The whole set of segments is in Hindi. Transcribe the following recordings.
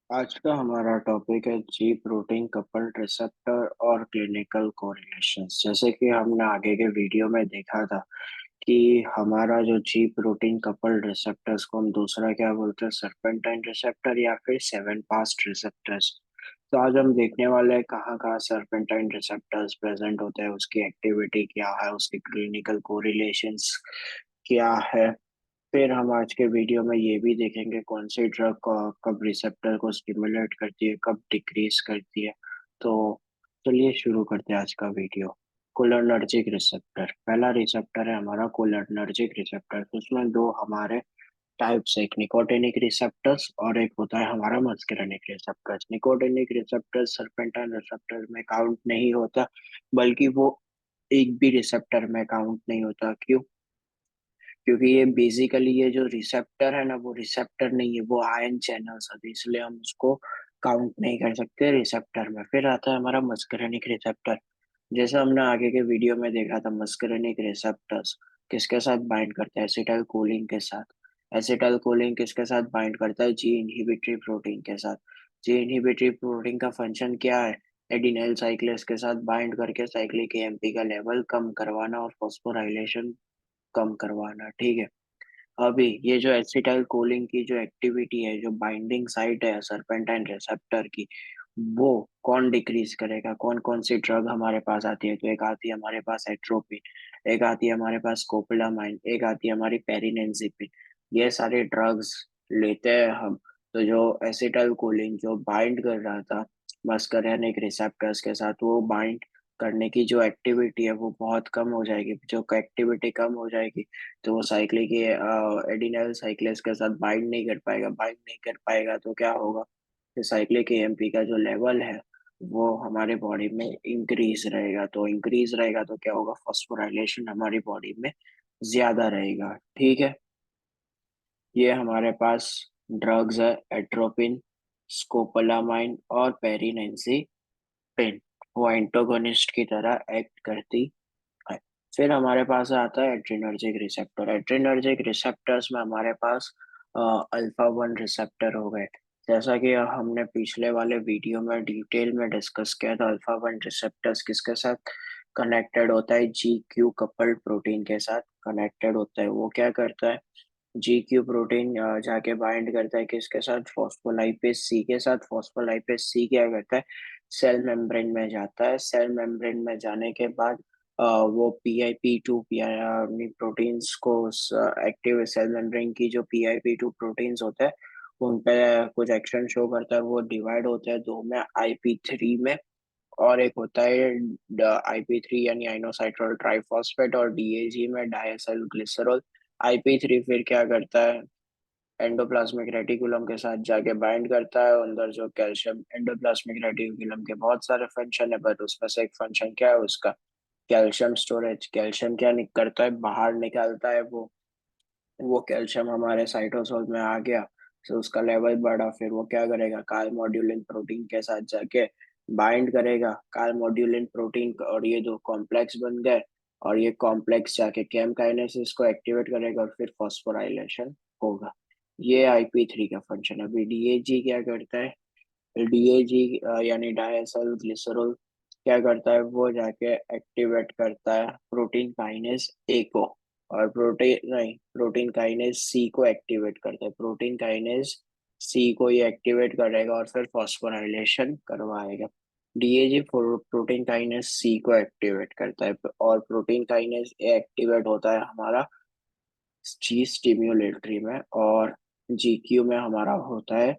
आज का हमारा टॉपिक है जी प्रोटीन कपल्ड रिसेप्टर और क्लिनिकल कोरिलेशंस। जैसे कि हमने आगे के वीडियो में देखा था कि हमारा जो जी प्रोटीन कपल्ड रिसेप्टर्स को हम दूसरा क्या बोलते हैं, सर्पेंटाइन रिसेप्टर या फिर सेवन पास्ट रिसेप्टर्स। तो आज हम देखने वाले हैं कहाँ कहाँ सर्पेंटाइन रिसेप्टर्स प्रेजेंट होते हैं, उसकी एक्टिविटी क्या है, उसकी क्लिनिकल कोरिलेशंस क्या है। फिर हम आज के वीडियो में ये भी देखेंगे कौन सी ड्रग कब रिसेप्टर को स्टिमुलेट करती है, कब डिक्रीज करती है। तो चलिए शुरू करते हैं आज का वीडियो। कोलिनर्जिक रिसेप्टर, पहला रिसेप्टर है हमारा कोलिनर्जिक रिसेप्टर। उसमें दो हमारे टाइप्स है, एक निकोटिनिक रिसेप्टर्स और एक होता है हमारा muscarinic receptors. Nicotinic receptor serpentine receptor में काउंट नहीं होता, बल्कि वो एक भी रिसेप्टर में काउंट नहीं होता। क्यों? क्योंकि ये बेसिकली ये जो रिसेप्टर है ना, वो रिसेप्टर नहीं है, वो आयन चैनल्स है, तो इसलिए हम उसको काउंट नहीं कर सकते रिसेप्टर में। फिर आता है हमारा मस्करेनिक रिसेप्टर। जैसे हमने आगे के वीडियो में देखा था, मस्करेनिक रिसेप्टर्स किसके साथ बाइंड करते हैं? एसिटाइल कोलिन के साथ। एसिटाइल कोलिन किसके साथ बाइंड करता है? जी इनहिबिटरी प्रोटीन के साथ। जी इनहिबिटरी प्रोटीन का फंक्शन क्या है? एडिनाइल साइक्लेस के साथ बाइंड करके साइक्लिक एएमपी का लेवल कम करवाना और फॉस्फोराइलेशन कम करवाना। ठीक है। अभी ये जो एसिटाइल कोलिन की जो एक्टिविटी है, जो बाइंडिंग साइट है सर्पेंटाइन रिसेप्टर की, वो कौन डिक्रीज करेगा? कौन कौन सी ड्रग हमारे पास आती है? तो एक आती है हमारे पास एट्रोपिन, एक आती है हमारे पास स्कोपोलामाइन, एक आती है हमारी पेरिनेंजिपिन। ये सारे ड्रग्स लेते हैं हम। तो जो एसिटाइल कोलिन जो बाइंड कर रहा था मस्करेनिक रिसेप्टर्स के साथ, वो बाइंड करने की जो एक्टिविटी है वो बहुत कम हो जाएगी। जो एक्टिविटी कम हो जाएगी तो वो साइक्लिक एडिनल साइक्लेस के साथ बाइंड नहीं कर पाएगा। बाइंड नहीं कर पाएगा तो क्या होगा? साइक्लिक एएमपी का जो लेवल है वो हमारे बॉडी में इंक्रीज रहेगा। तो इंक्रीज रहेगा तो क्या होगा? फॉस्फोराइलेशन हमारी बॉडी में ज्यादा रहेगा। ठीक है। ये हमारे पास ड्रग्स है, एट्रोपिन, स्कोपोलामाइन और पेरिनेंसी पिन। वो एंटोगोनिस्ट की तरह एक्ट करती है। फिर हमारे पास आता है एड्रीनर्जिक रिसेप्टर। एड्रीनर्जिक रिसेप्टर्स में हमारे पास अल्फा वन रिसेप्टर हो गए। जैसा कि हमने पिछले वाले वीडियो में डिटेल में डिस्कस किया था, अल्फा वन रिसेप्टर्स किसके साथ कनेक्टेड होता है? जी क्यू कपल्ड प्रोटीन के साथ कनेक्टेड होता है। वो क्या करता है? जी क्यू प्रोटीन जाके बाइंड करता है किसके साथ? फॉस्फोलाइपेज सी के साथ। फॉस्फोलाइपेज सी क्या करता है? सेल मेम्ब्रेन में जाता है। सेल मेम्ब्रेन में जाने के बाद वो PIP2 पी प्रोटीन्स को, एक्टिव सेल मेम्ब्रेन की जो PIP2 प्रोटीन्स होते हैं उन पे कुछ एक्शन शो करता है। वो डिवाइड होते हैं दो में, IP3 में, और एक होता है IP3 यानी आइनोसाइट्रोल ट्राइफॉस्फेट, और DAG में डायसाइल ग्लिसरॉल। IP3 फिर क्या करता है? एंडोप्लाज्मिक रेटिकुलम के साथ जाके बाइंड करता है। अंदर जो कैल्शियम, एंडोप्लाज्मिक रेटिकुलम के बहुत सारे फंक्शन है, बट उसमें से एक फंक्शन क्या है उसका? Calcium storage. कैल्शियम क्या करता है? बाहर निकालता है वो कैल्शियम हमारे साइटोसोल में आ गया तो उसका लेवल बढ़ा, फिर वो क्या करेगा? कार्ल मॉड्यूलिन प्रोटीन के साथ जाके बाइंड करेगा कार्ल मॉड्यूलिन प्रोटीन, और ये दो कॉम्प्लेक्स बन गए। और ये कॉम्प्लेक्स जाके केम काइनेसिस को एक्टिवेट करेगा और फिर फॉस्फोराइलेशन होगा। ये IP3 का फंक्शन है। अभी DAG क्या करता है? DAG यानी डायसल ग्लिसरॉल क्या करता है? वो जाके एक्टिवेट करता है प्रोटीन काइनेस ए को, और प्रोटीन नहीं, प्रोटीन काइनेस सी को एक्टिवेट करता है। प्रोटीन काइनेस सी को ये एक्टिवेट करेगा और फिर फॉस्फोराइलेशन करवाएगा। DAG प्रोटीन काइनेस सी को एक्टिवेट करता है, और प्रोटीन काइनेस ए एक्टिवेट होता है हमारा जी स्टिम्युलेटरी में, और GQ में हमारा होता है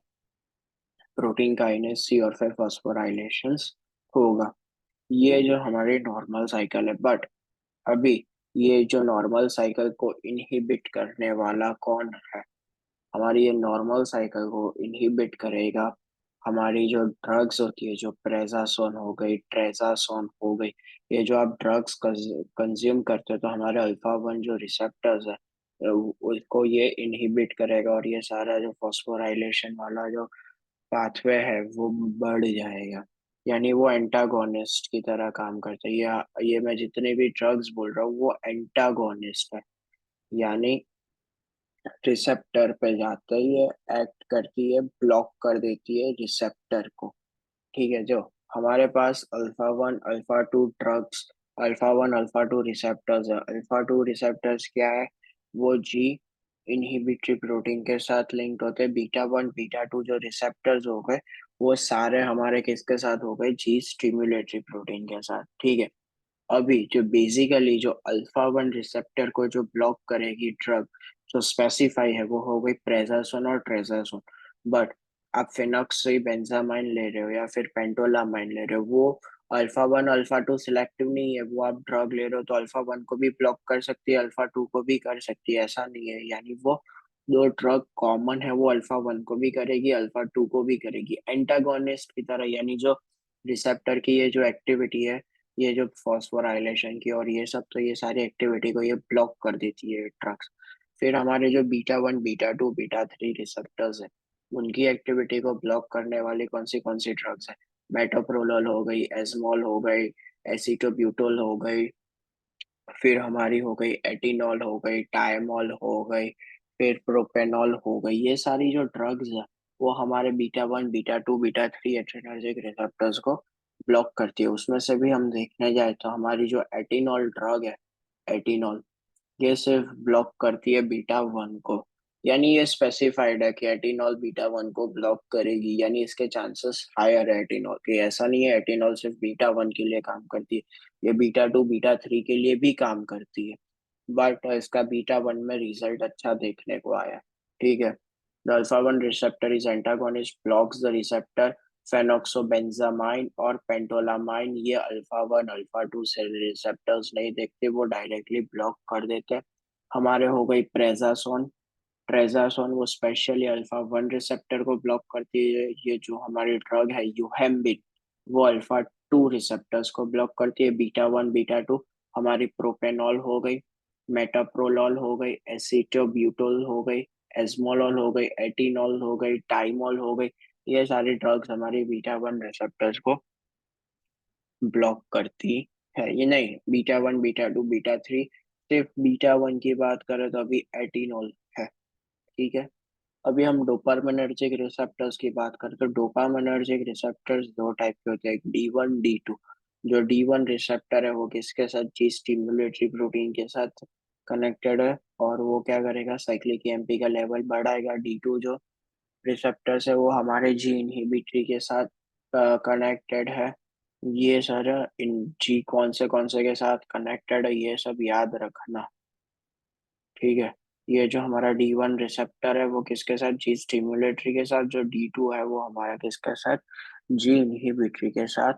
प्रोटीन काइनेस सी, और फिर फॉस्फोराइलेशंस होगा। ये जो हमारी नॉर्मल साइकिल है, बट अभी ये जो नॉर्मल साइकिल को इनहिबिट करने वाला कौन है? हमारी ये नॉर्मल साइकिल को इनहिबिट करेगा हमारी जो ड्रग्स होती है, जो प्रेजासोन हो गई, ट्रेजासोन हो गई। ये जो आप ड्रग्स कंज्यूम करते हो तो हमारे अल्फा वन जो रिसेप्टर्स है उसको ये इनहिबिट करेगा, और ये सारा जो फॉस्फोराइलेशन वाला जो पाथवे है वो बढ़ जाएगा। यानी वो एंटागोनिस्ट की तरह काम करता है। ये मैं जितने भी ड्रग्स बोल रहा हूँ वो एंटागोनिस्ट है। यानी रिसेप्टर पे जाते ही ये एक्ट करती है, ब्लॉक कर देती है रिसेप्टर को। ठीक है, जो हमारे पास alpha one alpha two drugs, alpha one alpha two receptors है। अल्फा टू रिसेप्टर्स क्या है? वो जी इनहिबिटरी प्रोटीन के साथ लिंक्ड होते हैं। बीटा वन बीटा टू जो रिसेप्टर्स हो गए, वो सारे हमारे किसके साथ हो गए? जी स्टिम्युलेटरी प्रोटीन के साथ। ठीक है, अभी जो बेसिकली जो अल्फा वन रिसेप्टर को जो ब्लॉक करेगी ड्रग, जो स्पेसिफाई है, वो हो गई प्रेजासोन और ट्रेजासोन। बट आप फेनॉक्सीबेंजामाइन ले रहे हो या फिर पेंटोलामाइन ले रहे हो, वो alpha one alpha to selective नहीं है। वो आप ड्रग ले रहे हो तो अल्फा वन को भी ब्लॉक कर सकती है, अल्फा टू को भी कर सकती है, ऐसा नहीं है। यानी वो दो ड्रग कॉमन है, वो अल्फा वन को भी करेगी, अल्फा टू को भी करेगी, एंटागोनिस्ट की तरह। यानी जो रिसेप्टर की ये जो एक्टिविटी है, ये जो फॉस्फोराइलेशन की और ये सब, तो ये सारी एक्टिविटी को ये ब्लॉक कर देती है ड्रग्स। फिर हमारे जो beta one beta two beta three receptors है, उनकी एक्टिविटी को ब्लॉक करने वाली कौन सी ड्रग्स है? मेटोप्रोलोल हो गई, एजमोल हो गई, एसीटोब्यूटोल हो गई, फिर हमारी हो गई एटिनॉल हो गई, टाइमोल हो गई, फिर प्रोपेनॉल हो गई। ये सारी जो ड्रग्स है, वो हमारे beta one beta two beta three adrenergic receptors को ब्लॉक करती है। उसमें से भी हम देखने जाए तो हमारी जो एटिनॉल ड्रग है, एटिनॉल, ये सिर्फ ब्लॉक करती है बीटा वन को। यानी ये स्पेसिफाइड है कि एटिनॉल बीटा वन को ब्लॉक करेगी, यानी इसके चांसेस हायर है एटिनॉल के। ऐसा नहीं है एटिनॉल सिर्फ बीटा वन के लिए काम करती है, ये बीटा टू बीटा थ्री के लिए भी काम करती है। बट इसका बीटा वन में रिजल्ट अच्छा देखने को आया। ठीक है, the alpha one receptor is antagonist blocks the receptor phenoxybenzamine और पेंटोलामाइन। ये अल्फा वन अल्फा टू से रिसेप्टर्स नहीं देखते, वो डायरेक्टली ब्लॉक कर देते हैं। हमारे हो गई प्रेजासोन, ट्रेजासोन, वो स्पेशली अल्फा वन रिसेप्टर को ब्लॉक करती है। ये जो हमारी ड्रग है यूहेम्बिन, वो अल्फा टू रिसेप्टर्स को ब्लॉक करती है। बीटा वन बीटा टू हमारी प्रोपेनॉल हो गई, मेटाप्रोलॉल हो गई, एसीटोब्यूटोल हो गई, एजमोलॉल हो गई, एटिनॉल हो गई, टाइमोल हो गई। ये सारी ड्रग्स हमारी बीटा वन रिसेप्टर्स को ब्लॉक करती है। ये नहीं, beta one beta two beta three, सिर्फ बीटा वन की बात करें तो अभी एटिनॉल है। ठीक है, अभी हम डोपामिनर्जिक रिसेप्टर्स की बात करें तो डोपामिनर्जिक रिसेप्टर्स दो टाइप के होते हैं, एक डी वन डी टू। जो डी वन रिसेप्टर है वो किसके साथ? जी स्टिमुलेटरी प्रोटीन के साथ कनेक्टेड है, और वो क्या करेगा? साइक्लिक एमपी का लेवल बढ़ाएगा। डी टू जो रिसेप्टर्स है वो हमारे जी इनहिबिटरी के साथ कनेक्टेड है। ये सारा इन जी कौन से के साथ कनेक्टेड है, ये सब याद रखना। ठीक है, ये जो हमारा डी वन रिसेप्टर है वो किसके साथ? जी स्टिमुलेटरी के साथ। जो डी टू है वो हमारा किसके साथ? जी इनहिबिटरी के साथ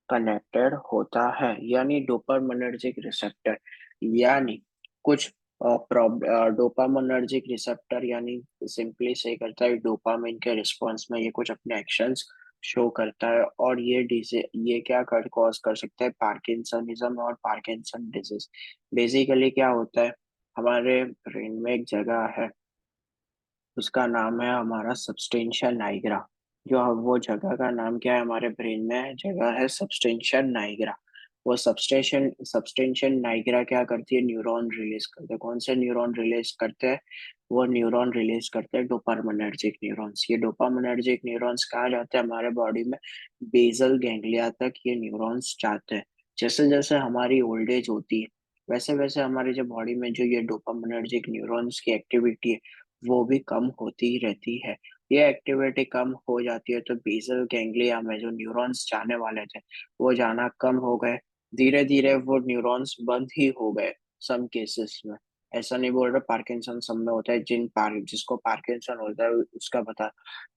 कनेक्टेड होता है। यानी डोपामिनर्जिक रिसेप्टर, यानी कुछ डोपामिनर्जिक रिसेप्टर यानी सिंपली से करता है डोपामिन के रिस्पॉन्स में ये कुछ अपने एक्शंस शो करता है, और ये डिसे ये क्या कर कॉज कर सकता है? पार्किंसनिज्म और पार्किंसन डिजीज। बेसिकली क्या होता है, हमारे ब्रेन में एक जगह है, उसका नाम है हमारा सबस्टेंशिया नाइग्रा। जो वो जगह का नाम क्या है? हमारे ब्रेन में जगह है सबस्टेंशिया नाइग्रा। वो सबस्टेंशियन नाइग्रा क्या करती है? न्यूरॉन रिलीज करते हैं। कौन से न्यूरॉन रिलीज करते हैं? वो न्यूरॉन रिलीज करते हैं डोपामिनर्जिक न्यूरॉन्स। ये डोपामिनर्जिक न्यूरॉन्स कहाँ जाते हैं हमारे बॉडी में? बेसल गैंग्लिया तक ये न्यूरॉन्स जाते हैं। जैसे जैसे हमारी ओल्ड एज होती है, वैसे वैसे हमारी जो बॉडी में जो ये डोपामिनर्जिक न्यूरॉन्स की एक्टिविटी है, वो भी कम होती रहती है। ये एक्टिविटी कम हो जाती है तो बेसल गैंग्लिया में जो न्यूरॉन्स जाने वाले थे, वो जाना कम हो गए। धीरे धीरे वो न्यूरॉन्स बंद ही हो गए सम केसेस में। ऐसा नहीं बोल रहा, पार्किंसन सब में होता है। जिसको पार्किंसन होता है उसका बता।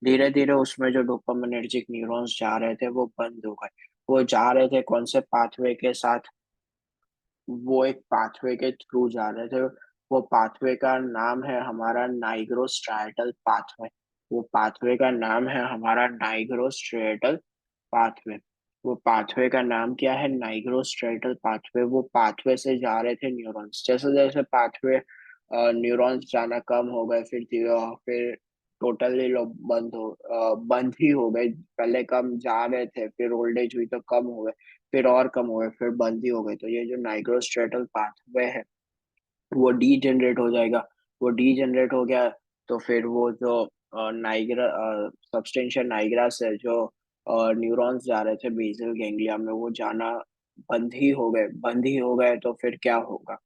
धीरे धीरे उसमें जो डोपामिनर्जिक न्यूरॉन्स जा रहे थे वो बंद हो गए। वो जा रहे थे कौन से पाथवे के साथ? वो एक पाथवे के थ्रू जा रहे थे। वो पाथवे का नाम है हमारा नाइग्रोस्ट्राइटल पाथवे। वो पाथवे का नाम है हमारा नाइग्रोस्ट्राइटल पाथवे। वो पाथवे का नाम क्या है? नाइग्रोस्ट्राइटल पाथवे। वो पाथवे से जा रहे थे न्यूरॉन्स। जैसे जैसे पाथवे न्यूरॉन्स जाना कम हो गए, फिर टोटली लोग बंद ही हो गए। पहले कम जा रहे थे, फिर ओल्ड एज हुई तो कम हो गए, फिर और कम हो गए, फिर बंद ही हो गए। तो ये जो नाइग्रोस्ट्रेटल पाथवे है वो डी जनरेट हो जाएगा। वो डीजनरेट हो गया, तो फिर वो जो नाइग्रा सबस्टेंशिया नाइग्रा से जो न्यूरॉन्स जा रहे थे बेसल गैंग्लिया में, वो जाना बंद ही हो गए तो फिर क्या होगा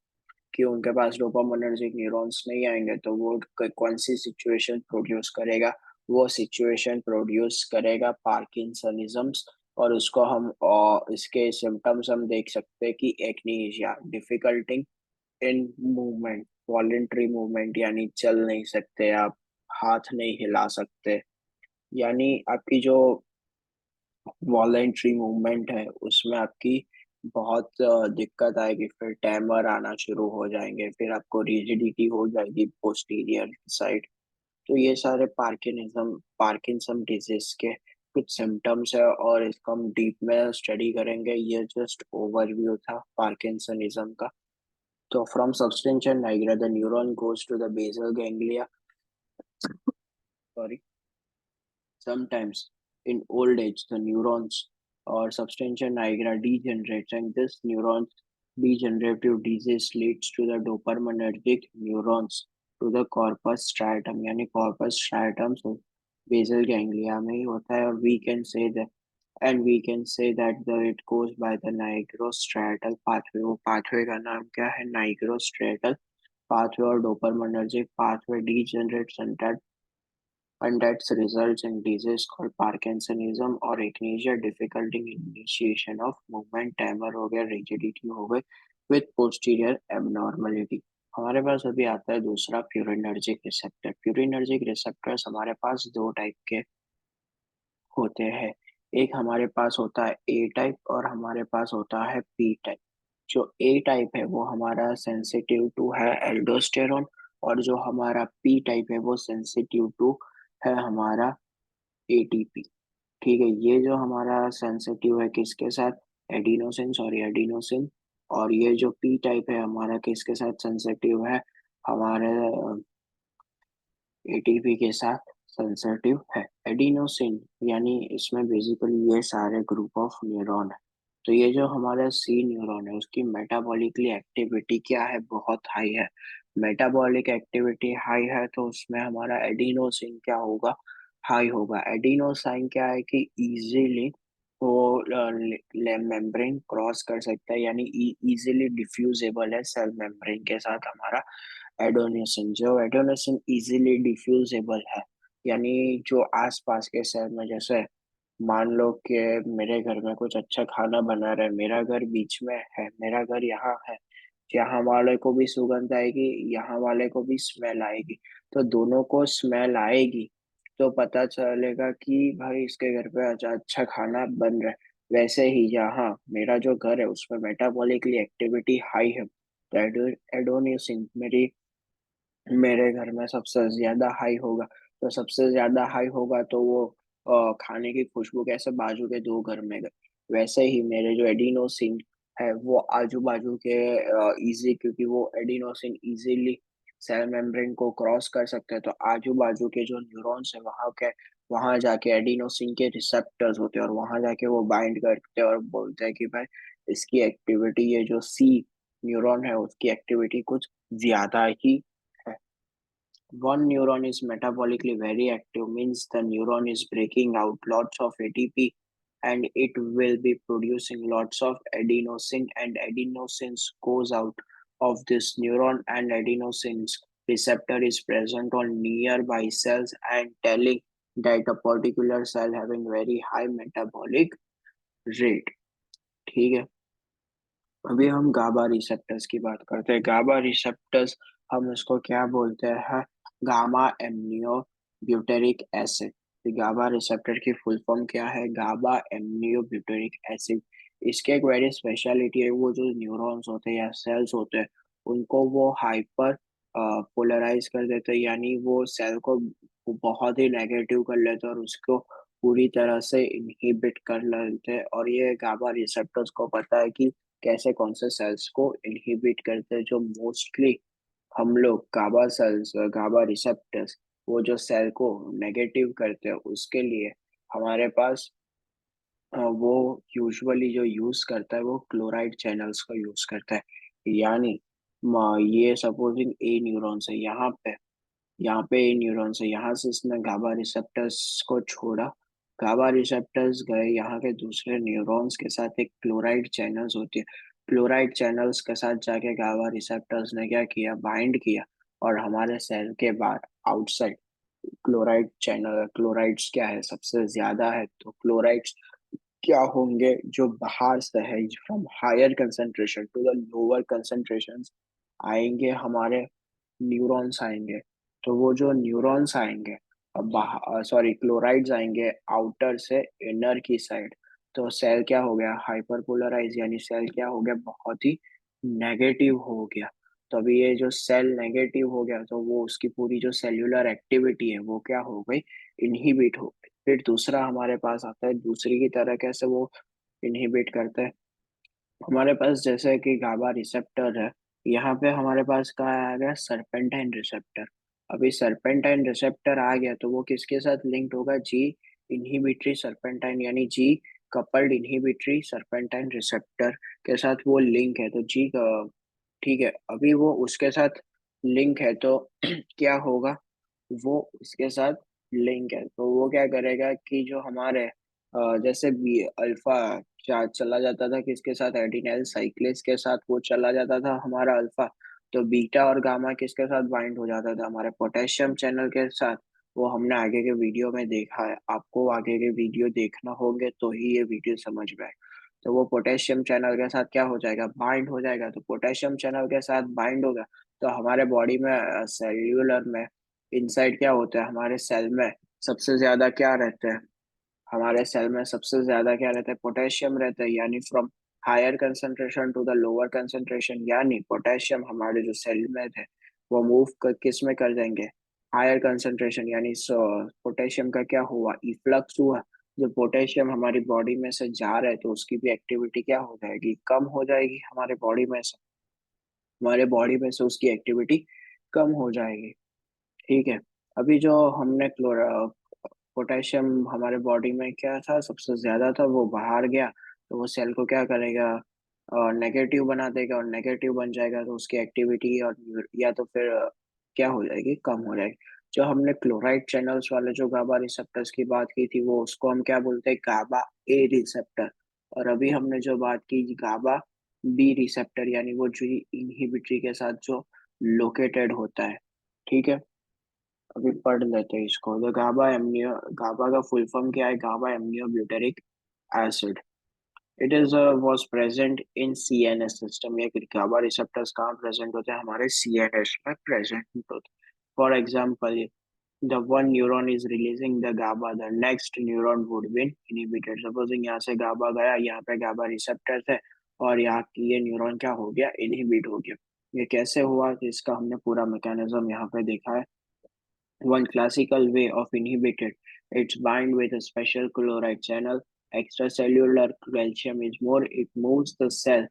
कि उनके पास डोपामिनर्जिक न्यूरॉन्स नहीं आएंगे, तो वो कौन सी सिचुएशन प्रोड्यूस करेगा? वो सिचुएशन प्रोड्यूस करेगा पार्किंसनिज्म्स। और उसको हम इसके सिम्टम्स हम देख सकते हैं कि akinesia, difficulty in movement, voluntary movement, यानी चल नहीं सकते आप, हाथ नहीं हिला सकते, यानी आपकी जो वॉलेंट्री मूवमेंट है उसमें आपकी बहुत दिक्कत आएगी। फिर टैमर आना शुरू हो जाएंगे, फिर आपको रिजिडिटी हो जाएगी पोस्टीरियर साइड। तो ये सारे पार्किंसम डिजीज के कुछ सिम्टम्स है, और इसको हम डीप में स्टडी करेंगे। ये जस्ट ओवरव्यू था पार्किंसनिज्म का। तो from substantia nigra the neuron goes to the basal ganglia. Sorry. Sometimes in old age, the neurons or substantia nigra degenerates, and this neurons degenerative disease leads to the dopaminergic neurons to the corpus striatum, यानी corpus striatum so basal ganglia में ही होता है। और we can say that it goes by the nigrostriatal pathway। वो pathway का नाम क्या है? nigrostriatal pathway। और dopaminergic pathway degenerates and that results in disease called Parkinsonism or agnesia, difficulty in initiation of movement, tremor हो गया, rigidity हो गई with posterior abnormality। हमारे पास अभी आता है दूसरा प्यूरिनर्जिक रिसेप्टर। प्यूरिनर्जिक रिसेप्टर्स हमारे पास दो टाइप के होते हैं। एक हमारे पास होता है ए टाइप और हमारे पास होता है पी टाइप। जो ए टाइप है वो हमारा सेंसिटिव टू है एल्डोस्टेरोन, और जो हमारा पी टाइप है वो सेंसिटिव टू है हमारा एटीपी। ठीक है, ये जो हमारा सेंसिटिव है किसके साथ? Adenosine, sorry adenosine. और ये जो पी टाइप है हमारा किसके साथ सेंसिटिव है? हमारे एटीपी के साथ सेंसिटिव है। एडिनोसिन यानी इसमें बेसिकली ये सारे ग्रुप ऑफ न्यूरॉन है। तो ये जो हमारा सी न्यूरॉन है उसकी मेटाबॉलिकली एक्टिविटी क्या है? बहुत हाई है। मेटाबॉलिक एक्टिविटी हाई है तो उसमें हमारा एडिनोसिन क्या होगा? हाई होगा। एडिनोसाइन क्या है कि इजीली वो मेम्ब्रेन क्रॉस कर सकता है, यानी इजीली डिफ्यूजेबल है सेल मेम्ब्रेन के साथ हमारा एडोनेसिन। जो एडोनेसिन इजीली डिफ्यूजेबल है, यानी जो आसपास के सेल में, जैसे मान लो कि मेरे घर में कुछ अच्छा खाना बना रहा है, मेरा घर बीच में है, मेरा घर यहाँ है, यहाँ वाले को भी सुगंध आएगी, यहाँ वाले को भी स्मेल आएगी, तो दोनों को स्मेल आएगी, तो पता चलेगा कि भाई इसके घर पे अच्छा अच्छा खाना बन रहा है। वैसे ही यहाँ मेरा जो घर है उसमें मेटाबॉलिकली एक्टिविटी हाई है, तो एडोनिसिन मेरे घर में सबसे ज्यादा हाई होगा। तो सबसे ज्यादा हाई होगा तो वो खाने की खुशबू कैसे बाजू के दो घर में गए, वैसे ही मेरे जो एडिनोसिन है वो आजू बाजू के इजी, क्योंकि वो एडिनोसिन इजीली सेल मेम्ब्रेन को क्रॉस कर सकते हैं, तो आजू बाजू के जो न्यूरॉन्स है वहां जाके एडिनोसिन के रिसेप्टर्स होते हैं, और वहां जाके वो बाइंड करते हैं और बोलते हैं कि भाई इसकी एक्टिविटी, ये जो सी न्यूरॉन है उसकी एक्टिविटी कुछ ज्यादा ही है। One neuron is metabolically very active, means the neuron is breaking out lots of ATP and it will be producing lots of adenosine, and adenosine goes out of this neuron, and adenosine receptor is present on nearby cells and telling that a particular cell having very high metabolic rate। ठीक है, अभी हम गाबा रिसेप्टर्स की बात करते हैं। गाबा रिसेप्टर्स हम इसको क्या बोलते हैं? Gamma एमनियो butyric acid. गाबा रिसेप्टर की फुल फॉर्म क्या है? GABA amino butyric acid. इसके एक वेरी स्पेशलिटी है, वो जो न्यूरॉन्स होते हैं या सेल्स होते हैं उनको वो हाइपर पोलराइज कर देते हैं, यानी वो सेल को बहुत ही नेगेटिव कर लेते हैं और उसको पूरी तरह से इनहिबिट कर लेते हैं। और ये गाबा रिसेप्टर्स को पता है कि कैसे कौन से सेल्स को इनहिबिट करते हैं। जो मोस्टली हम लोग गाबा सेल्स, गाबा रिसेप्टर्स, वो जो सेल को नेगेटिव करते हैं उसके लिए हमारे पास वो यूजुअली जो यूज करता है वो क्लोराइड चैनल्स का यूज करता है। यानी ये सपोजिंग ए न्यूरॉन्स है यहाँ पे ए न्यूरॉन्स है, यहाँ से इसने गाबा रिसेप्टर्स को छोड़ा। गाबा रिसेप्टर्स गए यहाँ के दूसरे न्यूरॉन्स के साथ, एक क्लोराइड चैनल्स होती है, क्लोराइड चैनल्स के साथ जाके गाबा रिसेप्टर्स ने क्या किया, बाइंड किया। और हमारे सेल के बाहर आउटसाइड क्लोराइड चैनल, क्लोराइड्स क्या है, सबसे ज्यादा है, तो क्लोराइड्स क्या होंगे जो बाहर से है, from higher concentration to the lower concentration आएंगे, हमारे न्यूरॉन्स आएंगे। तो वो जो न्यूरॉन्स आएंगे, अब बाहर सॉरी क्लोराइड्स आएंगे आउटर से इनर की साइड, तो सेल क्या हो गया, हाइपरपोलराइज, यानी सेल क्या हो गया, बहुत ही नेगेटिव हो गया। तो अभी ये जो सेल नेगेटिव हो गया, तो वो उसकी पूरी जो सेल्यूलर एक्टिविटी है वो क्या हो गई, इनहिबिट हो गई। फिर दूसरा हमारे पास आता है, दूसरी की तरह कैसे वो इनहिबिट करते हैं। हमारे पास जैसे कि गाबा रिसेप्टर है, यहाँ पे हमारे पास क्या आ गया, सरपेंटाइन रिसेप्टर। अभी सरपेंटाइन रिसेप्टर आ गया तो वो किसके साथ लिंक्ड होगा, जी इनहिबिटरी सरपेंटाइन, यानी जी कपल्ड इनहिबिटरी सरपेंटाइन रिसेप्टर के साथ वो लिंक है। तो जी ठीक है, अभी वो उसके साथ लिंक है तो क्या होगा, वो उसके साथ लिंक है तो वो क्या करेगा कि जो हमारे जैसे बी अल्फा चला जाता था किसके साथ, एडिनाइल साइक्लेस के साथ वो चला जाता था हमारा अल्फा, तो बीटा और गामा किसके साथ बाइंड हो जाता था, हमारे पोटेशियम चैनल के साथ। वो हमने आगे के वीडियो में देखा है, आपको आगे के वीडियो देखना होंगे तो ही ये वीडियो समझ में आए। तो वो पोटेशियम चैनल के साथ क्या हो जाएगा, बाइंड हो जाएगा। तो पोटेशियम चैनल के साथ बाइंड होगा तो हमारे बॉडी में सेल्यूलर में इनसाइड क्या होता है, हमारे सेल में सबसे ज्यादा क्या रहता है, हमारे सेल में सबसे ज्यादा क्या रहता है, पोटेशियम रहता है। यानी from higher concentration to the lower concentration, यानी पोटेशियम हमारे जो सेल में थे वो मूव किस में कर जाएंगे, हायर कंसंट्रेशन, यानी पोटेशियम का क्या हुआ, इफ्लक्स हुआ। जो पोटेशियम हमारी बॉडी में से जा रहा है तो उसकी भी एक्टिविटी क्या हो जाएगी, कम हो जाएगी, हमारे बॉडी में से उसकी एक्टिविटी कम हो जाएगी। ठीक है, अभी जो हमने क्लोरा पोटेशियम हमारे बॉडी में क्या था, सबसे ज्यादा था, वो बाहर गया तो वो सेल को क्या करेगा, नेगेटिव बना देगा, और नेगेटिव बन जाएगा तो उसकी एक्टिविटी और या तो फिर क्या हो जाएगी, कम हो जाएगी। जो हमने क्लोराइड चैनल्स वाले जो गाबा रिसेप्टर्स की बात की थी, वो उसको हम क्या बोलते हैं, गाबा ए रिसेप्टर। और अभी हमने जो बात की गाबा बी रिसेप्टर, यानी वो जो इनहिबिटरी के साथ जो लोकेटेड होता है। ठीक है, अभी पढ़ लेते हैं इसको। द गाबा एमनियो, गाबा का फुल फॉर्म क्या है, GABA amino butyric acid. It is was present in CNS system. ये गाबा रिसेप्टर्स कहाँ प्रेजेंट होते हैं, हमारे सीएनएस में प्रेजेंट होते हैं। For example, the one neuron is releasing the GABA, the next neuron would be inhibited। Supposing यहाँ से GABA गया, यहाँ पे GABA रिसेप्टर है, और यहाँ की ये न्यूरॉन क्या हो गया, इनहिबिट हो गया। ये कैसे हुआ, तो इसका हमने पूरा मैकेनिज्म यहाँ पे देखा है। One classical way of inhibited, its bind with a special chloride channel. Extracellular calcium is more, it moves the cell,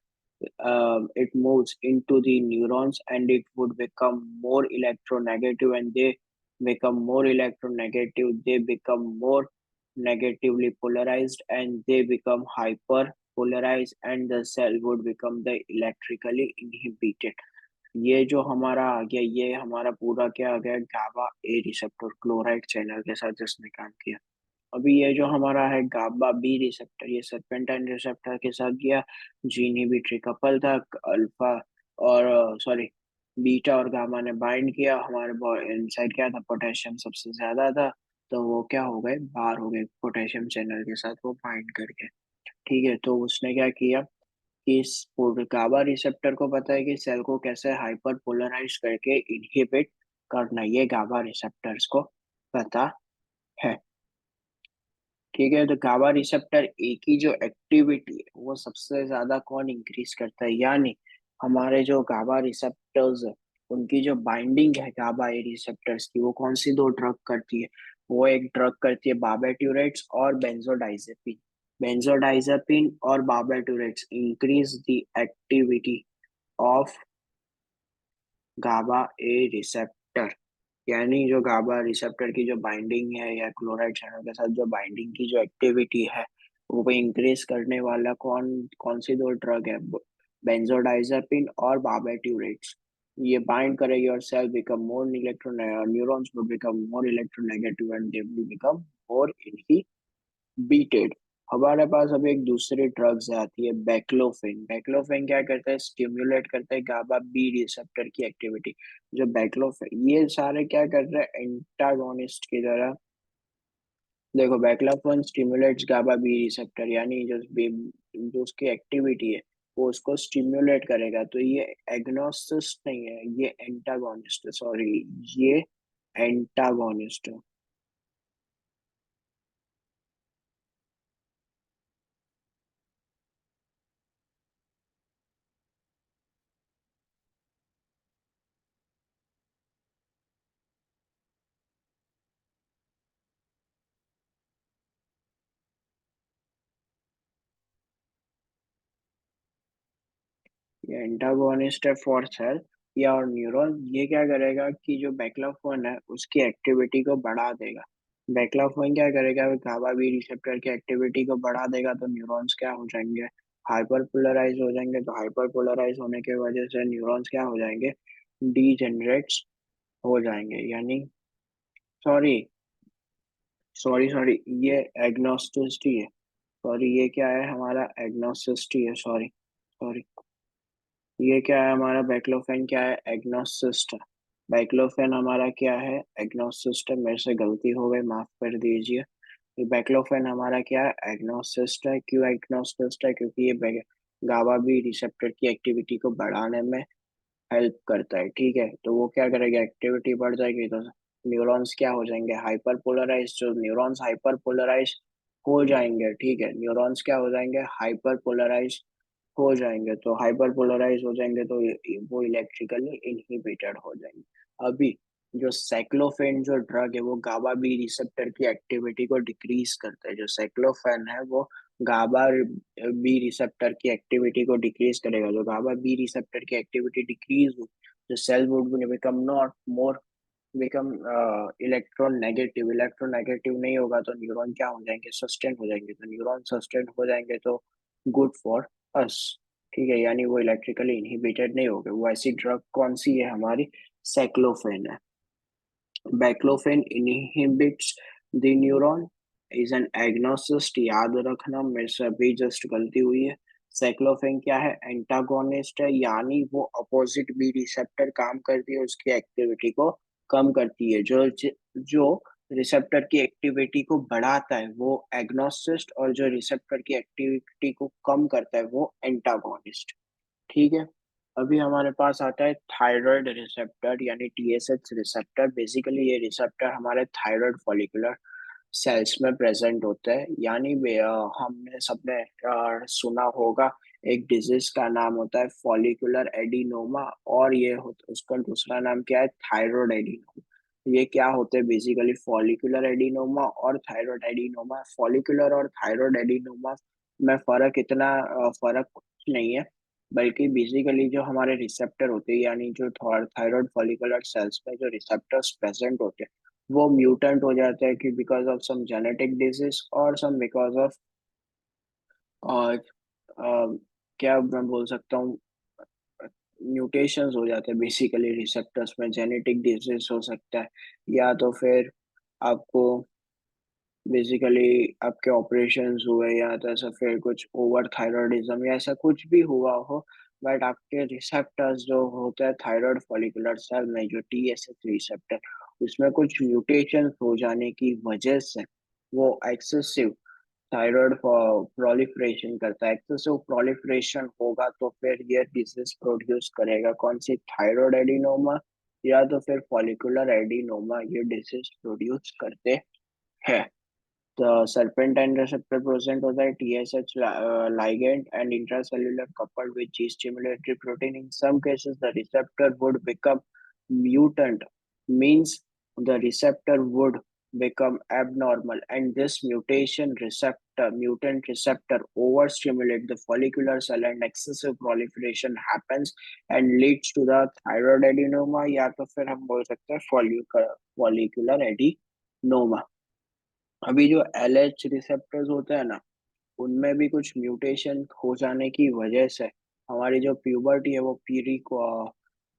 it moves into the neurons and it would become more electronegative, and they become more electronegative, they become more negatively polarized, and they become hyper polarized, and the cell would become the electrically inhibited। ये जो हमारा आ गया, ये हमारा पूरा क्या आ गया, गाबा ए रिसेप्टर क्लोराइड चैनल के साथ जिसने काम किया। अभी ये जो हमारा है गाबा बी रिसेप्टर, ये सरपेंटाइन रिसेप्टर के साथ गया, जीनी भी ट्रिकपल था, अल्फा और सॉरी बीटा और गामा ने बाइंड किया, हमारे इनसाइड क्या था, पोटेशियम सबसे ज्यादा था, तो वो क्या हो गए, बाहर हो गए, पोटेशियम चैनल के साथ वो बाइंड करके। ठीक है, तो उसने क्या किया कि इस गाबा रिसेप्टर को पता है कि सेल को कैसे हाइपर पोलराइज करके इनहिबिट करना, ये गाबा रिसेप्टर्स को पता है। ठीक है, तो गाबा रिसेप्टर ए की जो एक्टिविटी है वो सबसे ज्यादा कौन इंक्रीज करता है, यानी हमारे जो गाबा रिसेप्टर्स है उनकी जो बाइंडिंग है गाबा ए रिसेप्टर्स की, वो कौन सी दो ड्रग करती है, वो एक ड्रग करती है बार्बिट्यूरेट्स और बेंजोडाइजेपिन। बेंजोडाइजेपिन और barbiturates increase the activity of GABA A receptor, यानी जो गाबा रिसेप्टर की जो बाइंडिंग है या क्लोराइड चैनल के साथ जो बाइंडिंग की जो एक्टिविटी है वो इंक्रीज करने वाला कौन कौन सी दो ड्रग है, बेंजोडाइजेपिन और बार्बिट्यूरेट्स। ये बाइंड करेगी और cell become more electro neurons will become more electronegative and they will become more inhibited। हमारे पास अभी एक दूसरी ड्रग्स आती है बैक्लोफेन। बैक्लोफेन क्या करता है, स्टिम्युलेट करता है गाबा बी रिसेप्टर की एक्टिविटी। जो बैक्लोफेन, ये सारे क्या कर रहे हैं, एंटागोनिस्ट की तरह। देखो, बैक्लाफोन स्टिमुलेट्स गाबा बी रिसेप्टर, यानी जो उसकी एक्टिविटी है वो उसको स्टिमुलेट करेगा। तो ये एग्नोसिस्ट नहीं है, ये एंटागोनिस्ट है, सॉरी, ये एंटागोनिस्ट है। ये एंटागोनिस्ट है फॉर सेल या और न्यूरॉन। ये क्या करेगा कि जो बैक्लाफोन है उसकी एक्टिविटी को बढ़ा देगा। बैक्लाफोन क्या करेगा, गाबा बी रिसेप्टर की एक्टिविटी को बढ़ा देगा तो न्यूरॉन्स क्या हो जाएंगे, हाइपर पोलराइज हो जाएंगे। तो हाइपर पोलराइज होने की वजह से न्यूरॉन्स क्या हो जाएंगे, डीजेनरेट्स हो जाएंगे। यानी सॉरी सॉरी सॉरी, ये एग्नोस्टिस्ट ही है। सॉरी, ये क्या है, हमारा एग्नोसिस्ट ही है। सॉरी सॉरी, ये क्या है, हमारा बैक्लोफेन क्या है, एग्नोसिस्ट है। बैक्लोफेन हमारा क्या है, एग्नोसिस्ट है। मेरे से गलती हो गई, माफ कर दीजिए। ये बैक्लोफेन हमारा क्या है, एग्नोसिस्ट है। क्यों एग्नोसिस्ट है, क्योंकि ये गाबा भी रिसेप्टर की एक्टिविटी को बढ़ाने में हेल्प करता है। ठीक है, तो वो क्या करेगा, एक्टिविटी बढ़ जाएगी तो न्यूरॉन्स क्या हो जाएंगे, हाइपर पोलराइज। जो न्यूरॉन्स हाइपर पोलराइज हो जाएंगे, ठीक है, न्यूरॉन्स क्या हो जाएंगे, हाइपर पोलराइज हो जाएंगे। तो हाइपर पोलराइज हो जाएंगे तो वो इलेक्ट्रिकली इनहिबिटेड हो जाएंगे। अभी जो साइक्लोफेन जो ड्रग है वो गाबा बी रिसेप्टर की एक्टिविटी को डिक्रीज करता है। जो साइक्लोफेन है वो गाबा बी रिसेप्टर की एक्टिविटी को डिक्रीज करेगा। जो गाबा बी रिसेप्टर की एक्टिविटी डिक्रीज हो, जो cell would become not more become electronegative. Electronegative नहीं होगा तो न्यूरॉन क्या हो जाएंगे, सस्टेन हो जाएंगे। तो न्यूरॉन सस्टेन हो जाएंगे तो गुड फॉर अस। ठीक है, यानी वो इलेक्ट्रिकली इनहिबिटेड नहीं होगे। वो ऐसी ड्रग कौन सी है, हमारी साइक्लोफेन है। Baclofen inhibits the neuron, is an agonist. याद रखना, मेरे से अभी जस्ट गलती हुई है। साइक्लोफेन क्या है, एंटागोनिस्ट है, यानी वो अपोजिट बी रिसेप्टर काम करती है, उसकी एक्टिविटी को कम करती है। जो रिसेप्टर की एक्टिविटी को बढ़ाता है वो एग्नोसिस्ट, और जो रिसेप्टर की एक्टिविटी को कम करता है वो एंटागोनिस्ट। ठीक है, अभी हमारे पास आता है थायराइड रिसेप्टर यानी टीएसएच रिसेप्टर। बेसिकली ये रिसेप्टर हमारे थायराइड फॉलिकुलर सेल्स में प्रेजेंट होता है। यानी हमने सबने सुना होगा, एक डिजीज का नाम होता है फॉलिकुलर एडिनोमा, और उसका दूसरा नाम क्या है, थायराइड एडिनोमा। ये क्या होते हैं, बेसिकली फॉलिकुलर एडिनोमा और थायराइड एडिनोमा। फॉलिकुलर और थायराइड एडिनोमा में फर्क कुछ नहीं है, बल्कि बेसिकली जो हमारे रिसेप्टर होते हैं, यानी जो थायराइड फॉलिकुलर सेल्स में जो रिसेप्टर्स प्रेजेंट होते हैं वो म्यूटेंट हो जाता है कि because of some genetic disease और सम बिकॉज ऑफ और क्या मैं बोल सकता हूँ, म्यूटेशंस हो जाते हैं बेसिकली रिसेप्टर्स में। जेनेटिक डिजीज हो सकता है, या तो फिर आपको बेसिकली आपके ऑपरेशंस हुए, या तो ऐसा फिर कुछ ओवर थायराइडिज्म या ऐसा कुछ भी हुआ हो। बट आपके रिसेप्टर्स जो होते हैं थायराइड फॉलिकुलर सेल में, जो टीएसएच रिसेप्टर, उसमें कुछ म्यूटेशन हो जाने की वजह से वो एक्सेसिव थायराइड प्रोलिफरेशन करता है। एक्सेसिव प्रोलिफरेशन होगा तो फिर ये डिजीज प्रोड्यूस करेगा कौन सी, थायराइड एडिनोमा या तो फिर फॉलिकुलर एडिनोमा, ये डिजीज प्रोड्यूस करते हैं। The serpentine receptor present on the TSH ligand and intracellular coupled with G-stimulatory protein. In some cases, the receptor would become mutant, means the receptor would become abnormal, and this mutant receptor overstimulate the follicular cell and excessive proliferation happens and leads to the thyroid adenoma, या तो फिर हम बोल सकते हैं follicular adenoma। अभी जो LH रिसेप्टर्स होते हैं ना, उनमें भी कुछ म्यूटेशन हो जाने की वजह से हमारी जो प्यूबर्टी है वो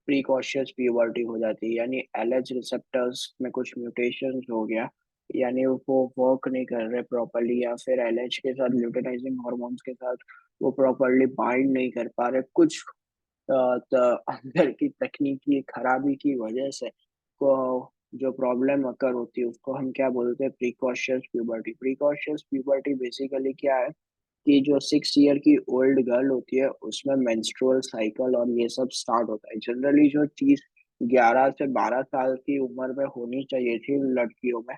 प्रीकॉशियस प्यूबर्टी हो जाती है, यानी एलएच रिसेप्टर्स में कुछ म्यूटेशंस हो गया, यानी वो वर्क नहीं कर रहे प्रॉपरली, या फिर एलएच के साथ ल्यूटेनाइजिंग हॉर्मोन्स के साथ वो प्रॉपरली बाइंड नहीं कर पा रहे, कुछ अंदर की तकनीकी खराबी की वजह से को जो प्रॉब्लम अकर होती है उसको हम क्या बोलते हैं, precocious puberty. Precocious puberty basically क्या है कि जो 6 ईयर की ओल्ड गर्ल होती है उसमें मेंस्ट्रुअल साइकिल और ये सब स्टार्ट होता है। जनरली जो चीज 11 से 12 साल की उम्र में होनी चाहिए थी लड़कियों में,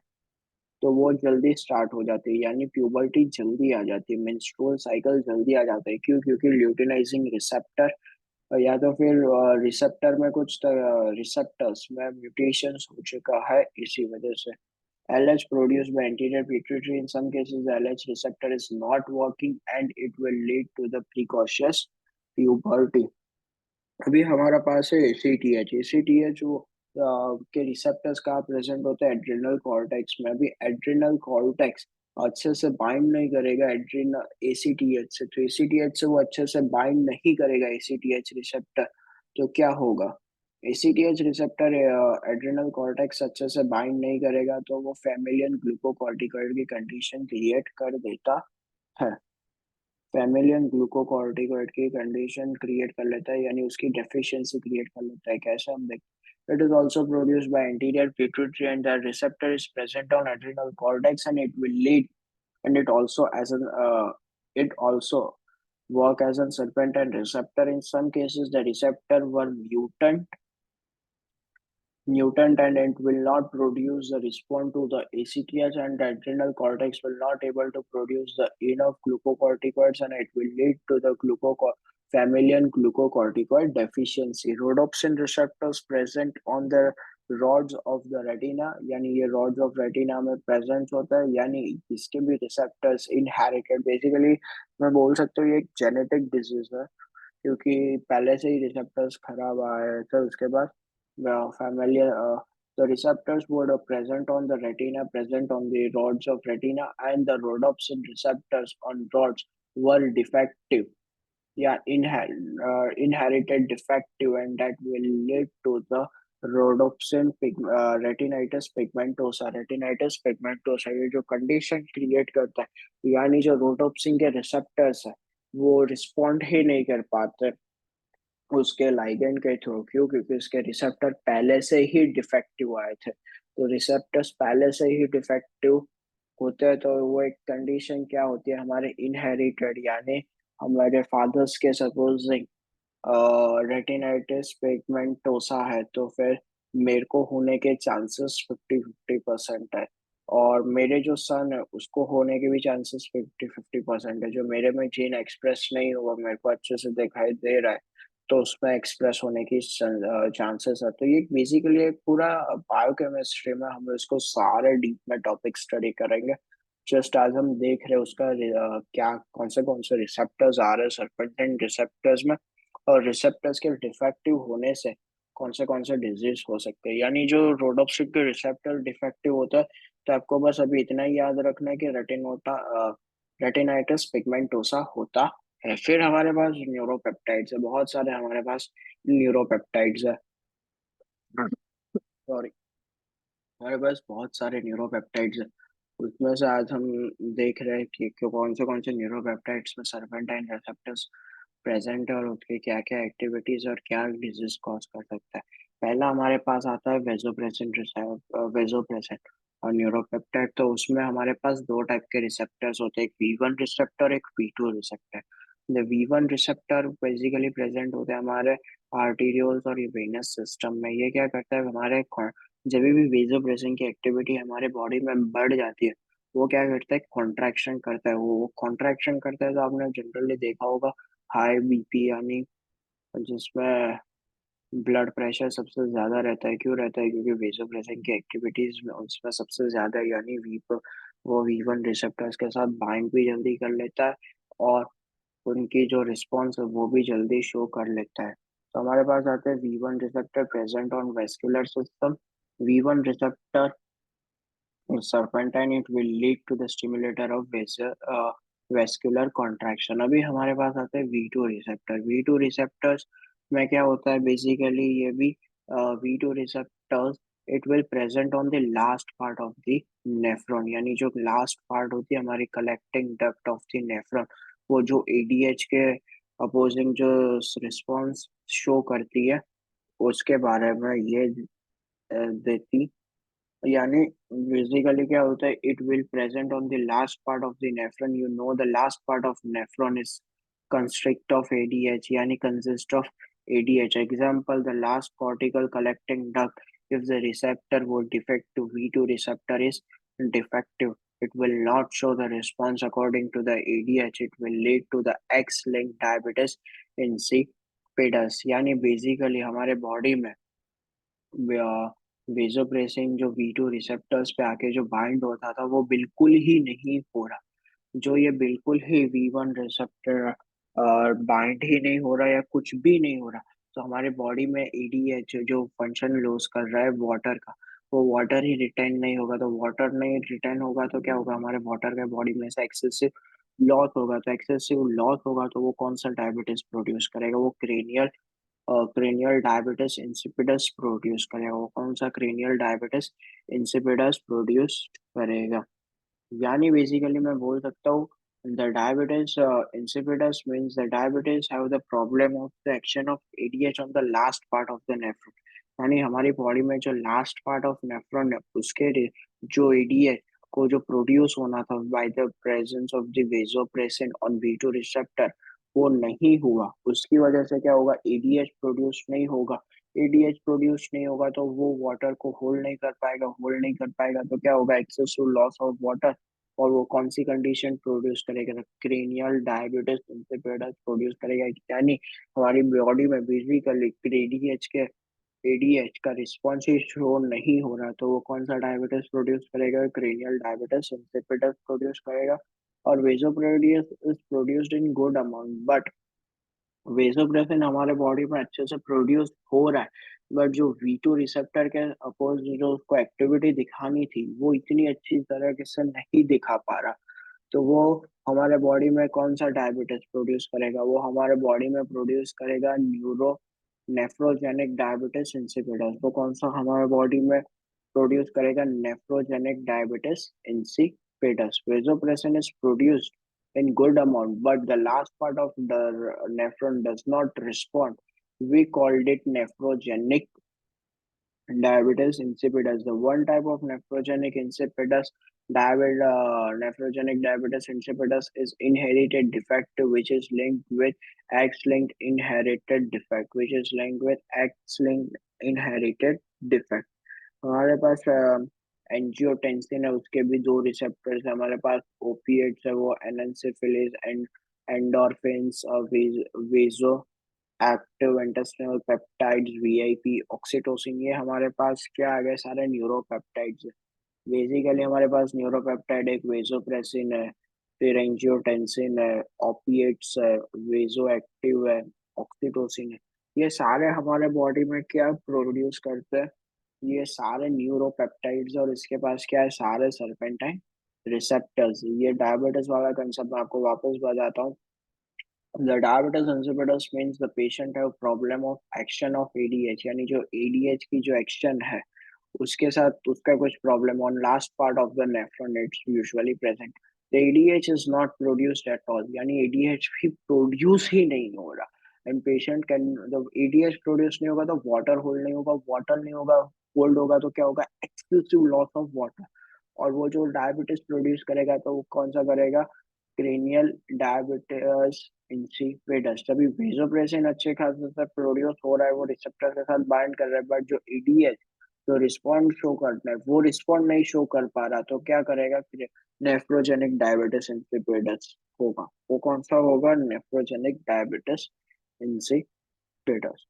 तो वो जल्दी स्टार्ट हो जाती है, यानी प्यूबर्टी जल्दी आ जाती है, मेंस्ट्रुअल साइकिल जल्दी आ जाता है। क्यों? क्योंकि ल्यूटिनाइजिंग रिसेप्टर या तो फिर रिसेप्टर में कुछ रिसेप्टर्स में म्यूटेशंस हो चुका है, इसी वजह से LH produced by anterior pituitary. In some cases, the LH receptor is not working and it will lead to the precocious puberty. अभी हमारा पास है ACTH। ACTH वो के रिसेप्टर्स कहाँ प्रेजेंट होते हैं? एड्रिनल कॉर्टेक्स में। अभी एड्रिनल कॉर्टेक्स अच्छे से बाइंड नहीं करेगा एड्रिनल ACTH से, तो ACTH से वो अच्छे से बाइंड नहीं करेगा ACTH रिसेप्टर, तो क्या होगा? ACTH रिसेप्टर एड्रिनल कॉर्टेक्स अच्छे से बाइंड नहीं करेगा तो वो फैमिलियन ग्लूकोकॉर्टिकॉइड की कंडीशन क्रिएट कर देता है। फैमिलियन ग्लूकोकॉर्टिकॉइड की कंडीशन क्रिएट कर लेता है, यानी उसकी डेफिशिएंसी क्रिएट कर लेता है। कैसे? हम देखते, it is also produced by anterior pituitary and the receptor is present on adrenal cortex and it will lead, and it also work as a serpentine receptor. In some cases the receptor were mutant and it will not produce the response to the ACTH, and the adrenal cortex will not able to produce the enough glucocorticoids and it will lead to the familial glucocorticoid deficiency. Rhodopsin receptors present on the rods of the retina, यानी ये rods of retina में presence होता है, यानी इसके भी receptors inherited, basically मैं बोल सकता हूँ ये एक genetic disease है, क्योंकि पहले से ही receptors खराब आए थे उसके बाद familiar the receptors would present on the retina, present on the rods of retina, and the rhodopsin receptors on rods were defective. Yeah, inherited defective, and that will lead to the retinitis pigmentosa. Retinitis pigmentosa ये जो कंडीशन क्रिएट करता है, यानी जो रोडोप्सिन के रिसेप्टर्स है वो रिस्पॉन्ड ही नहीं कर पाते उसके लाइगेंड के थ्रू। क्यों? क्योंकि उसके रिसेप्टर पहले से ही डिफेक्टिव आए थे, तो रिसेप्टर्स पहले से ही डिफेक्टिव होते हैं तो वो एक कंडीशन क्या होती है हमारे इनहेरिटेड, यानी हमारे फादर्स के सपोजिंग रेटिनाइटिस पिगमेंटोसा है तो फिर मेरे को होने के चांसेस 50-50% है, और मेरे जो सन है उसको होने के भी चांसेस 50-50% है। जो मेरे में जीन एक्सप्रेस नहीं हुआ, मेरे को अच्छे से दिखाई दे रहा है, तो उसमें एक्सप्रेस होने की चांसेस है। तो ये बेसिकली एक पूरा बायोकेमिस्ट्री में हम इसको सारे डीप में टॉपिक स्टडी करेंगे। जस्ट आज हम देख रहे हैं उसका क्या कौन से रिसेप्टर्स आ रहे हैं सर्पेंटेंट रिसेप्टर्स में, और रिसेप्टर्स के डिफेक्टिव होने से कौन से डिजीज हो सकते हैं। यानी जो रोडोप्सिन के रिसेप्टर डिफेक्टिव होता है, तो आपको बस अभी इतना ही याद रखना है कि रेटिनाइटिस पिगमेंटोसा होता है। फिर हमारे पास न्यूरोपेप्टाइड्स है, बहुत सारे हमारे पास न्यूरोपेप्टाइड्स है, सॉरी, हमारे पास बहुत सारे न्यूरोपेप्टाइड्स है। उसमें से आज हम देख रहे हैं कि कौन से न्यूरोपेप्टाइड्स में सर्पेंटाइन रिसेप्टर्स प्रेजेंट है और उसकी क्या क्या एक्टिविटीज और क्या डिजीज कॉज कर सकता है। पहला हमारे पास आता है वेजोप्रेसिन और न्यूरोपेप्टाइड। तो उसमें हमारे पास दो टाइप के रिसेप्टर्स होते हैं, एक V1 रिसेप्टर, एक V2 receptor. The V1 receptor basically present होते हैं हमारे आर्टीरियोल्स और ये वेनस सिस्टम में। ये क्या करता है, हमारे जब भी वेजोप्रेसिन की एक्टिविटी हमारे बॉडी में बढ़ जाती है, वो क्या करता है, कॉन्ट्रैक्शन करता है। वो कॉन्ट्रैक्शन करता है तो आपने जनरली देखा होगा हाई बीपी, यानी जिसमें ब्लड प्रेशर सबसे ज्यादा रहता है। क्यों रहता है? क्योंकि वेसोप्रेसिन की एक्टिविटीज में उसमें सबसे ज्यादा, यानी वो V1 रिसेप्टर्स के साथ बाइंड भी जल्दी कर लेता है और उनकी जो रिस्पॉन्स है वो भी जल्दी शो कर लेता है। तो हमारे पास आते हैं V1 receptor present on vascular system. V1 receptor serpentine, it will lead to the stimulator of vascular contraction. अभी हमारे पास आते हैं V2 रिसेप्टर। V2 रिसेप्टर्स में क्या होता है बेसिकली, ये भी V2 receptors it will present on the last part of the nephron, यानी जो लास्ट पार्ट होती है हमारी collecting duct of the nephron, वो जो एडीएच के अपोजिंग जो रिस्पॉन्स शो करती है उसके बारे में ये देती, यानी बेसिकली क्या होता है, it will present on the last part of the nephron. You know the last part of nephron is constrict of ADH, यानी consist of ADH. Example, the last cortical collecting duct, if the receptor would defect to V2 receptor is defective, it will not show the response according to the ADH. It will lead to the X-linked diabetes insipidus। यानी बेसिकली हमारे बॉडी में वेजोप्रेसिन जो V2 रिसेप्टर्स पे आके जो बाइंड होता था वो बिल्कुल ही नहीं हो रहा। जो ये बिल्कुल ही V1 रिसेप्टर बाइंड ही नहीं हो रहा या कुछ भी नहीं हो रहा, तो हमारे बॉडी में एडीएच जो फंक्शन लॉस कर रहा है वाटर का, वो वाटर ही रिटेन नहीं होगा। तो वाटर नहीं रिटेन होगा तो क्या होगा, हमारे वाटर का बॉडी में से एक्सेसिव लॉस होगा। तो एक्सेसिव लॉस होगा तो वो कौन सा डायबिटीज प्रोड्यूस करेगा, वो क्रेनियल डायबिटिस इंसिपिडस प्रोड्यूस करेगा। वो कौन सा क्रेनियल डायबिटिस इंसिपिडस प्रोड्यूस करेगा। यानी बेसिकली मैं बोल सकता हूँ, the diabetes insipidus means the diabetes have the problem of the action of ADH on the last part of the nephron। यानी हमारी बॉडी में जो लास्ट पार्ट ऑफ नेफ्रॉन है उसके जो एडीएच को जो प्रोड्यूस होना था by the presence of the vasopressin on V2 receptor, वो नहीं हुआ। उसकी वजह से क्या होगा, एडीएच प्रोड्यूस नहीं होगा। एडीएच प्रोड्यूस नहीं होगा तो वो वाटर को होल्ड नहीं कर पाएगा। होल्ड नहीं कर पाएगा तो क्या होगा, एक्सेसिव लॉस ऑफ वाटर। और वो कौन सी कंडीशन प्रोड्यूस करेगा, क्रेनियल डायबिटिस इंसिपिडस प्रोड्यूस करेगा। यानी हमारी बॉडी में बेसिकली एडीएच का रिस्पॉन्स ही शो नहीं हो रहा, तो वो कौन सा डायबिटिस प्रोड्यूस करेगा, क्रेनियल डायबिटिस इंसिपिडस प्रोड्यूस करेगा। और vasopressin is produced in good amount, but vasopressin हमारे बॉडी में अच्छे से प्रोड्यूस हो रहा है, बट जो V2 रिसेप्टर के अपोज जो उसको एक्टिविटी दिखानी थी वो इतनी अच्छी तरह से नहीं दिखा पा रहा। तो वो हमारे बॉडी में कौन सा डायबिटीज प्रोड्यूस करेगा, वो हमारे बॉडी में प्रोड्यूस करेगा नेफ्रोजेनिक डायबिटिस इंसिपिडस। वो कौन सा हमारे बॉडी में प्रोड्यूस करेगा, nephrogenic diabetes insipidus। Vasopressin is produced in good amount, but the last part of the nephron does not respond. We called it nephrogenic diabetes insipidus. The one type of nephrogenic diabetes insipidus is inherited defect, which is linked with X-linked inherited defect, which is linked with X-linked inherited defect। हमारे पास एंजियोटेंसिन है, उसके भी दो रिसेप्टर्स है। हमारे पास ओपिएट्स है, वो एनएनसेफेलिस एंड एंडोर्फिन्स और vasoactive intestinal peptides VIP oxytocin. ये हमारे पास क्या आ गए, सारे न्यूरोपेप्टाइड्स है। बेसिकली हमारे पास न्यूरोपेप्टाइड एक वेसोप्रेसिन है, फिर एंजियोटेंसिन है, ओपिएट्स है, वेजो एक्टिव है, ऑक्सीटोसिन है। ये सारे हमारे बॉडी में क्या प्रोड्यूस करते हैं, ये सारे न्यूरोपेप्टाइड्स। और इसके पास क्या है, सारे सर्पेंटाइन रिसेप्टर्स। ये डायबिटीज वाला कंसेप्ट मैं आपको वापस बताता हूँ। The diabetes insipidus means the patient have problem of action of ADH, यानी जो ADH की जो एक्शन है उसके साथ उसका कुछ problem on last part of the nephron it's usually present. The ADH is not produced at all, यानी एडीएच भी प्रोड्यूस ही नहीं हो रहा। एंड पेशेंट कैन, जब एडीएच प्रोड्यूस नहीं होगा तो वाटर होल्ड नहीं होगा, वाटर नहीं होगा होल्ड होगा तो क्या होगा, एक्सेसिव लॉस ऑफ वाटर। और वो जो डायबिटीज प्रोड्यूस करेगा तो वो कौन सा करेगा, क्रेनियल डायबिटीज इंसिपिडस। तभी वेसोप्रेसिन अच्छे खासे से प्रोड्यूस हो रहा है, वो रिसेप्टर के साथ बाइंड कर रहा है, बट जो एडीएच जो रिस्पॉन्ड शो करना है वो रिस्पॉन्ड नहीं शो कर पा रहा, तो क्या करेगा, फिर नेफ्रोजेनिक डायबिटिस इंसिपिडस होगा। वो कौन सा होगा, नेफ्रोजेनिक डायबिटिस इंसिपिडस।